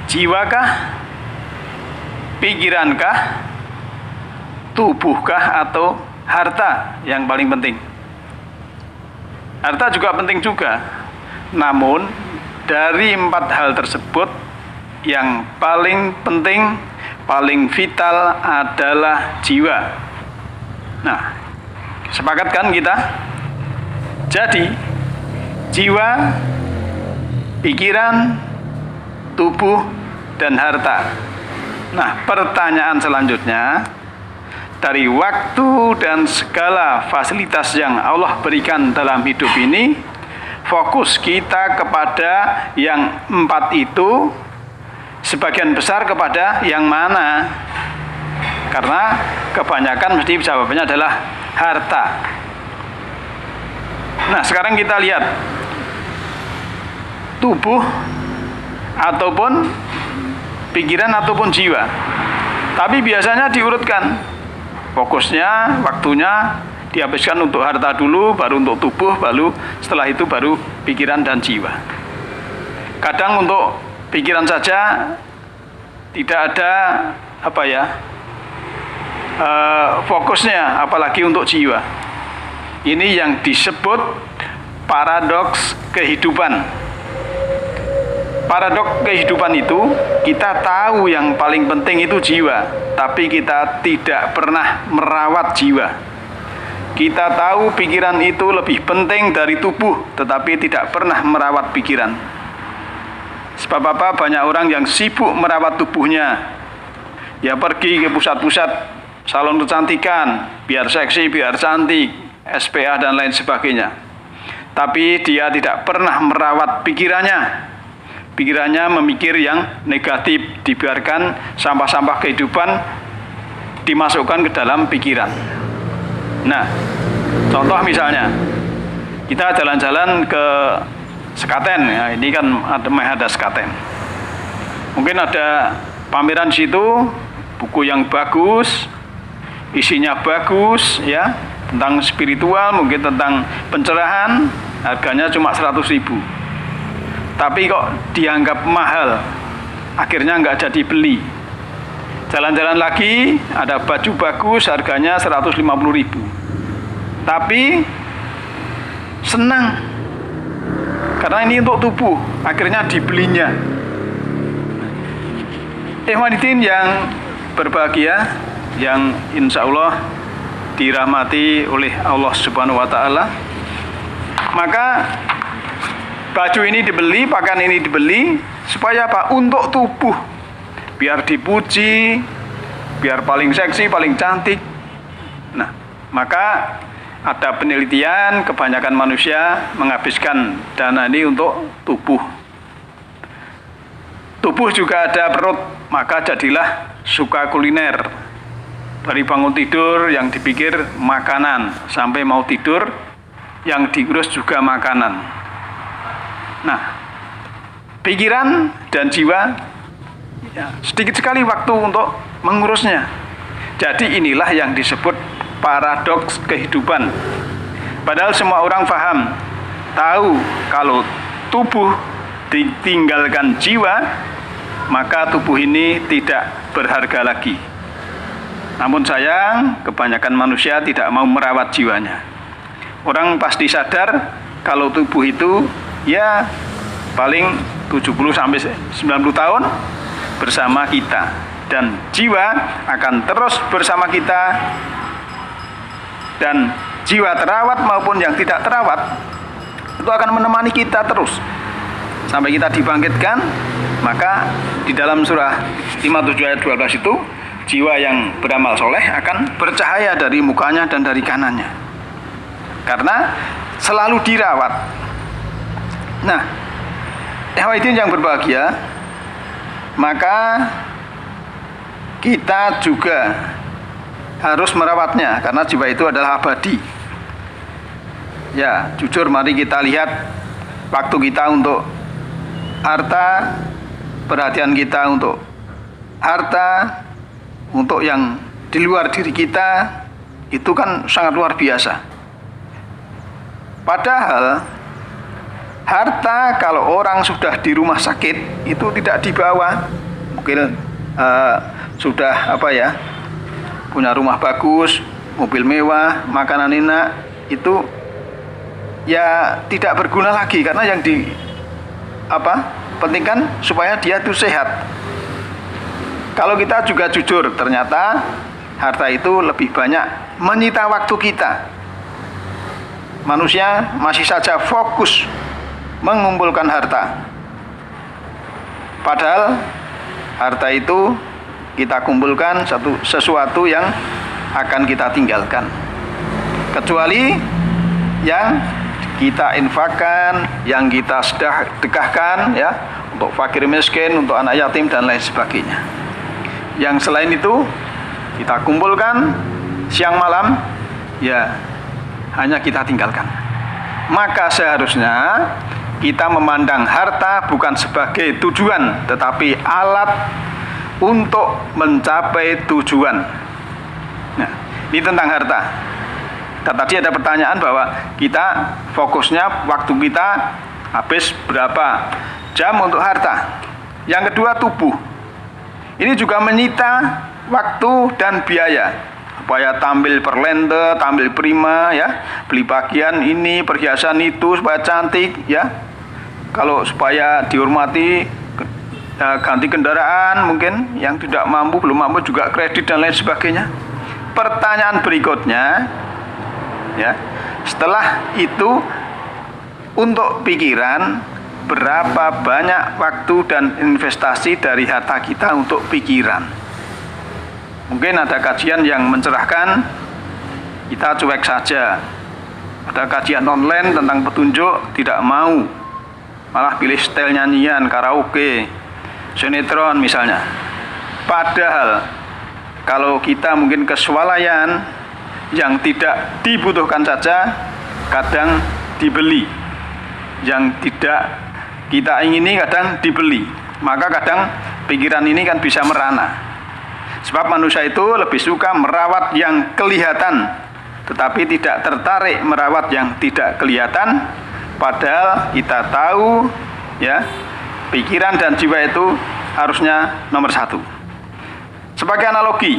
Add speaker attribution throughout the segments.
Speaker 1: Jiwakah? Pikirankah? Tubuhkah atau harta yang paling penting? Harta juga penting juga. Namun dari 4 hal tersebut yang paling penting, paling vital adalah jiwa. Nah, sepakat kan kita? Jadi jiwa, pikiran, tubuh, dan harta. Nah, pertanyaan selanjutnya, dari waktu dan segala fasilitas yang Allah berikan dalam hidup ini, fokus kita kepada yang 4 itu, sebagian besar kepada yang mana? Karena kebanyakan mesti jawabannya adalah harta. Nah, sekarang kita lihat tubuh ataupun pikiran ataupun jiwa. Tapi biasanya diurutkan. Fokusnya, waktunya dihabiskan untuk harta dulu, baru untuk tubuh, baru setelah itu baru pikiran dan jiwa. Kadang untuk pikiran saja tidak ada fokusnya, apalagi untuk jiwa. Ini yang disebut paradoks kehidupan. Paradoks kehidupan itu, kita tahu yang paling penting itu jiwa, tapi kita tidak pernah merawat jiwa. Kita tahu pikiran itu lebih penting dari tubuh, tetapi tidak pernah merawat pikiran. Sebab apa? Banyak orang yang sibuk merawat tubuhnya. Ya pergi ke pusat-pusat salon kecantikan, biar seksi, biar cantik, SPA dan lain sebagainya. Tapi dia tidak pernah merawat pikirannya. Pikirannya memikir yang negatif, dibiarkan sampah-sampah kehidupan dimasukkan ke dalam pikiran. Nah, contoh misalnya, kita jalan-jalan ke Sekaten, ya, ini kan ada Sekaten. Mungkin ada pameran di situ, buku yang bagus, isinya bagus, ya, tentang spiritual, mungkin tentang pencerahan, harganya cuma 100.000. Tapi kok dianggap mahal, akhirnya nggak jadi beli. Jalan-jalan lagi, ada baju bagus, harganya 150.000. Tapi senang, karena ini untuk tubuh, akhirnya dibelinya. Ikhwaniddin yang berbahagia, yang insya Allah dirahmati oleh Allah Subhanahu wa Ta'ala, maka baju ini dibeli, pakaian ini dibeli, supaya apa? Untuk tubuh, biar dipuji, biar paling seksi, paling cantik. Nah, maka ada penelitian, kebanyakan manusia menghabiskan dana ini untuk tubuh. Tubuh juga ada perut, maka jadilah suka kuliner. Dari bangun tidur yang dipikir makanan, sampai mau tidur yang diurus juga makanan. Nah, pikiran dan jiwa, ya, sedikit sekali waktu untuk mengurusnya. Jadi inilah yang disebut paradoks kehidupan. Padahal semua orang paham, tahu kalau tubuh ditinggalkan jiwa, maka tubuh ini tidak berharga lagi. Namun sayang, kebanyakan manusia tidak mau merawat jiwanya. Orang pasti sadar kalau tubuh itu ya paling 70-90 tahun bersama kita, dan jiwa akan terus bersama kita, dan jiwa terawat maupun yang tidak terawat itu akan menemani kita terus sampai kita dibangkitkan. Maka di dalam surah 57 ayat 12 itu, jiwa yang beramal soleh akan bercahaya dari mukanya dan dari kanannya, karena selalu dirawat. Nah, ikhwaniddin yang berbahagia, maka kita juga harus merawatnya, karena jiwa itu adalah abadi. Ya, jujur mari kita lihat waktu kita untuk harta, perhatian kita untuk harta, untuk yang di luar diri kita, itu kan sangat luar biasa. Padahal Harta kalau orang sudah di rumah sakit itu tidak dibawa. Mungkin sudah punya rumah bagus, mobil mewah, makanan enak, itu ya tidak berguna lagi, karena yang pentingkan supaya dia itu sehat. Kalau kita juga jujur, ternyata harta itu lebih banyak menyita waktu kita. Manusia masih saja fokus mengumpulkan harta, padahal harta itu kita kumpulkan sesuatu yang akan kita tinggalkan, kecuali yang kita infakkan, yang kita sedekahkan ya, untuk fakir miskin, untuk anak yatim dan lain sebagainya. Yang selain itu kita kumpulkan siang malam, ya hanya kita tinggalkan. Maka seharusnya kita memandang harta bukan sebagai tujuan, tetapi alat untuk mencapai tujuan. Nah, ini tentang harta. Dan tadi ada pertanyaan bahwa kita fokusnya waktu kita habis berapa jam untuk harta. Yang kedua, tubuh. Ini juga menyita waktu dan biaya, supaya tampil perlente, tampil prima ya, beli pakaian ini, perhiasan itu supaya cantik ya. Kalau supaya dihormati, ganti kendaraan, mungkin yang tidak mampu, belum mampu juga kredit dan lain sebagainya. Pertanyaan berikutnya ya, setelah itu untuk pikiran, berapa banyak waktu dan investasi dari harta kita untuk pikiran? Mungkin ada kajian yang mencerahkan, kita cuek saja. Ada kajian online tentang petunjuk, tidak mau, malah pilih style nyanyian, karaoke, sinetron misalnya. Padahal kalau kita mungkin keswalayan yang tidak dibutuhkan saja, kadang dibeli. Yang tidak kita ingini kadang dibeli. Maka kadang pikiran ini kan bisa merana. Sebab manusia itu lebih suka merawat yang kelihatan, tetapi tidak tertarik merawat yang tidak kelihatan. Padahal kita tahu ya, pikiran dan jiwa itu harusnya nomor satu. Sebagai analogi,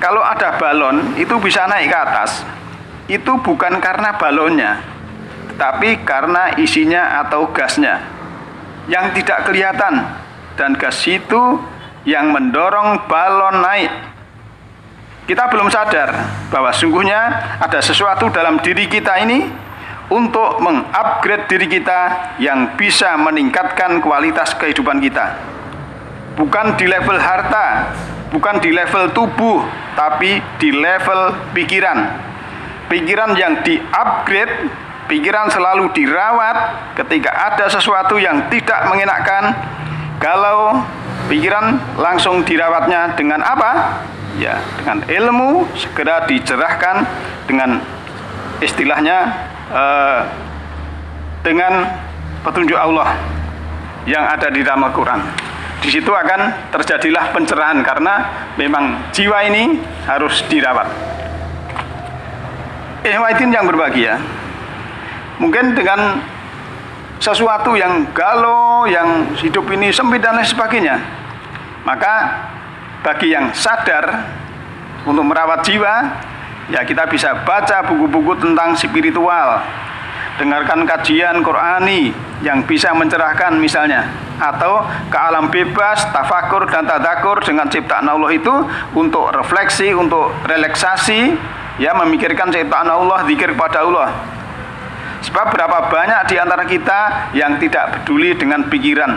Speaker 1: kalau ada balon itu bisa naik ke atas, itu bukan karena balonnya, tapi karena isinya atau gasnya yang tidak kelihatan, dan gas itu yang mendorong balon naik. Kita belum sadar bahwa sungguhnya ada sesuatu dalam diri kita ini untuk mengupgrade diri kita yang bisa meningkatkan kualitas kehidupan kita. Bukan di level harta, bukan di level tubuh, tapi di level pikiran. Pikiran yang di-upgrade, pikiran selalu dirawat ketika ada sesuatu yang tidak mengenakan. Kalau pikiran langsung dirawatnya dengan apa? Ya, dengan ilmu, segera dicerahkan dengan istilahnya dengan petunjuk Allah yang ada di dalam Al-Quran. Di situ akan terjadilah pencerahan, karena memang jiwa ini harus dirawat. Ikhwatin yang berbahagia, mungkin dengan sesuatu yang galau, yang hidup ini sempit dan lain sebagainya, maka bagi yang sadar untuk merawat jiwa, ya kita bisa baca buku-buku tentang spiritual, dengarkan kajian Qur'ani yang bisa mencerahkan misalnya, atau ke alam bebas, tafakur dan tadakur dengan ciptaan Allah itu untuk refleksi, untuk relaksasi, ya memikirkan ciptaan Allah, zikir kepada Allah. Sebab berapa banyak di antara kita yang tidak peduli dengan pikiran,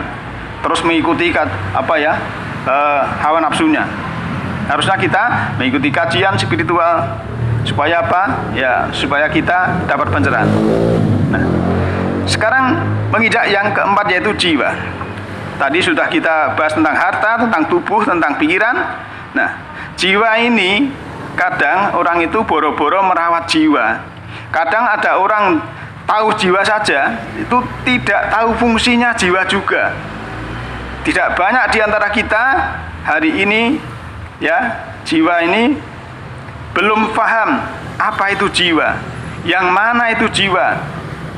Speaker 1: terus mengikuti hawa nafsunya. Harusnya kita mengikuti kajian spiritual supaya apa? Ya, supaya kita dapat pencerahan. Nah, sekarang menginjak yang keempat, yaitu jiwa. Tadi sudah kita bahas tentang harta, tentang tubuh, tentang pikiran. Nah, jiwa ini kadang orang itu boro-boro merawat jiwa. Kadang ada orang tahu jiwa saja, itu tidak tahu fungsinya jiwa juga. Tidak banyak di antara kita hari ini, ya, jiwa ini belum paham apa itu jiwa, yang mana itu jiwa,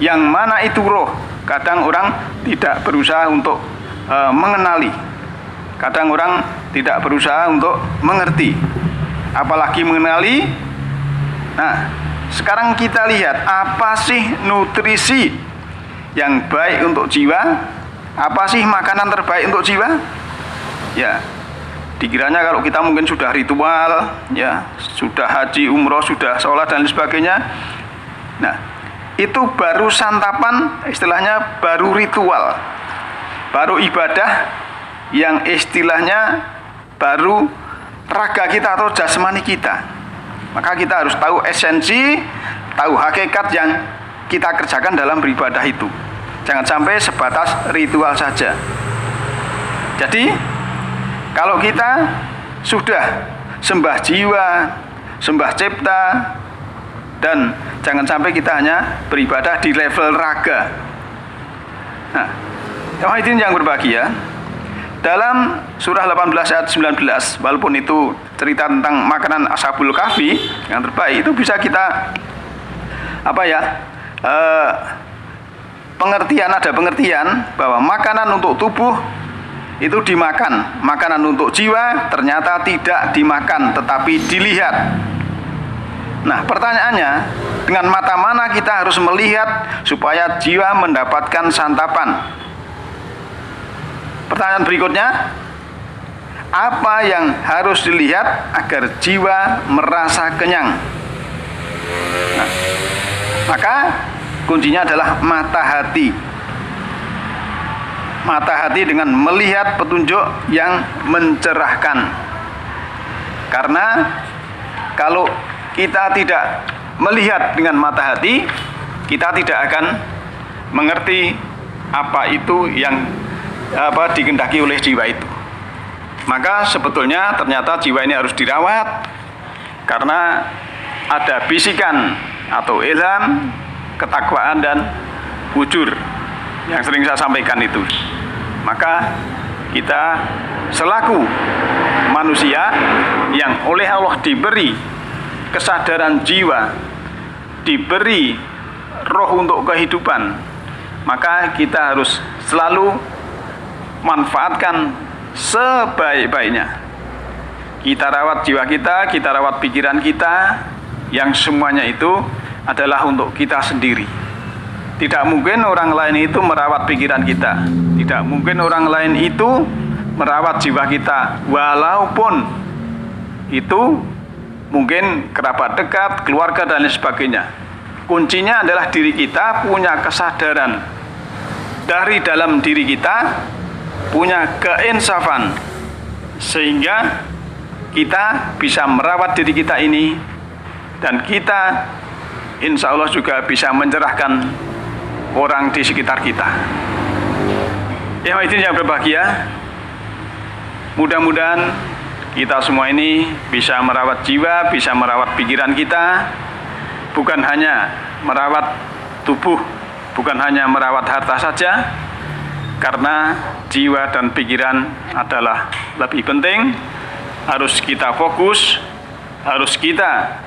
Speaker 1: yang mana itu roh. Kadang orang tidak berusaha untuk mengenali, kadang orang tidak berusaha untuk mengerti, apalagi mengenali. Nah, sekarang kita lihat apa sih nutrisi yang baik untuk jiwa, apa sih makanan terbaik untuk jiwa. Ya, dikiranya kalau kita mungkin sudah ritual, ya, sudah haji, umroh, sudah sholat dan sebagainya. Nah, itu baru santapan, istilahnya baru ritual, baru ibadah, yang istilahnya baru raga kita atau jasmani kita. Maka kita harus tahu esensi, tahu hakikat yang kita kerjakan dalam beribadah itu. Jangan sampai sebatas ritual saja. Jadi kalau kita sudah sembah jiwa, sembah cipta, dan jangan sampai kita hanya beribadah di level raga. Nah, hadirin yang berbahagia, dalam surah 18 ayat 19, walaupun itu cerita tentang makanan Ashabul Kahfi yang terbaik, itu bisa kita ada pengertian bahwa makanan untuk tubuh itu dimakan, makanan untuk jiwa ternyata tidak dimakan tetapi dilihat. Nah, pertanyaannya, dengan mata mana kita harus melihat supaya jiwa mendapatkan santapan? Pertanyaan berikutnya, apa yang harus dilihat agar jiwa merasa kenyang? Nah, maka kuncinya adalah mata hati. Mata hati dengan melihat petunjuk yang mencerahkan. Karena kalau kita tidak melihat dengan mata hati, kita tidak akan mengerti apa itu yang dikehendaki oleh jiwa itu. Maka sebetulnya ternyata jiwa ini harus dirawat, karena ada bisikan atau ilham, ketakwaan dan bujur yang sering saya sampaikan itu. Maka kita selaku manusia yang oleh Allah diberi kesadaran jiwa, diberi roh untuk kehidupan, maka kita harus selalu manfaatkan sebaik-baiknya. Kita rawat jiwa kita rawat pikiran kita, yang semuanya itu adalah untuk kita sendiri. Tidak mungkin orang lain itu merawat pikiran kita, tidak mungkin orang lain itu merawat jiwa kita, walaupun itu mungkin kerabat dekat, keluarga dan lain sebagainya. Kuncinya adalah diri kita punya kesadaran dari dalam diri kita, punya keinsafan, sehingga kita bisa merawat diri kita ini, dan kita insya Allah juga bisa mencerahkan orang di sekitar kita. Ya, hadirin yang berbahagia, mudah-mudahan kita semua ini bisa merawat jiwa, bisa merawat pikiran kita, bukan hanya merawat tubuh, bukan hanya merawat harta saja, karena jiwa dan pikiran adalah lebih penting. Harus kita fokus, harus kita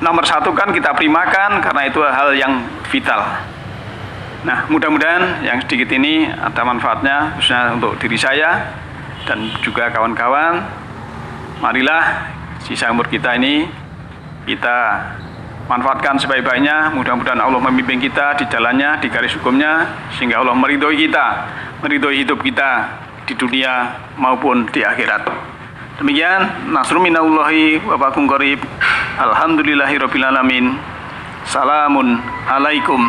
Speaker 1: nomor satu kan kita primakan, karena itu hal yang vital. Nah, mudah-mudahan yang sedikit ini ada manfaatnya, khususnya untuk diri saya dan juga kawan-kawan. Marilah sisa umur kita ini kita manfaatkan sebaik-baiknya. Mudah-mudahan Allah membimbing kita di jalannya, di garis hukumnya, sehingga Allah meridhoi kita, meridhoi hidup kita di dunia maupun di akhirat. Demikian, nasrun minallahi wa fathun qarib. Alhamdulillahirabbil alamin. Salamun alaikum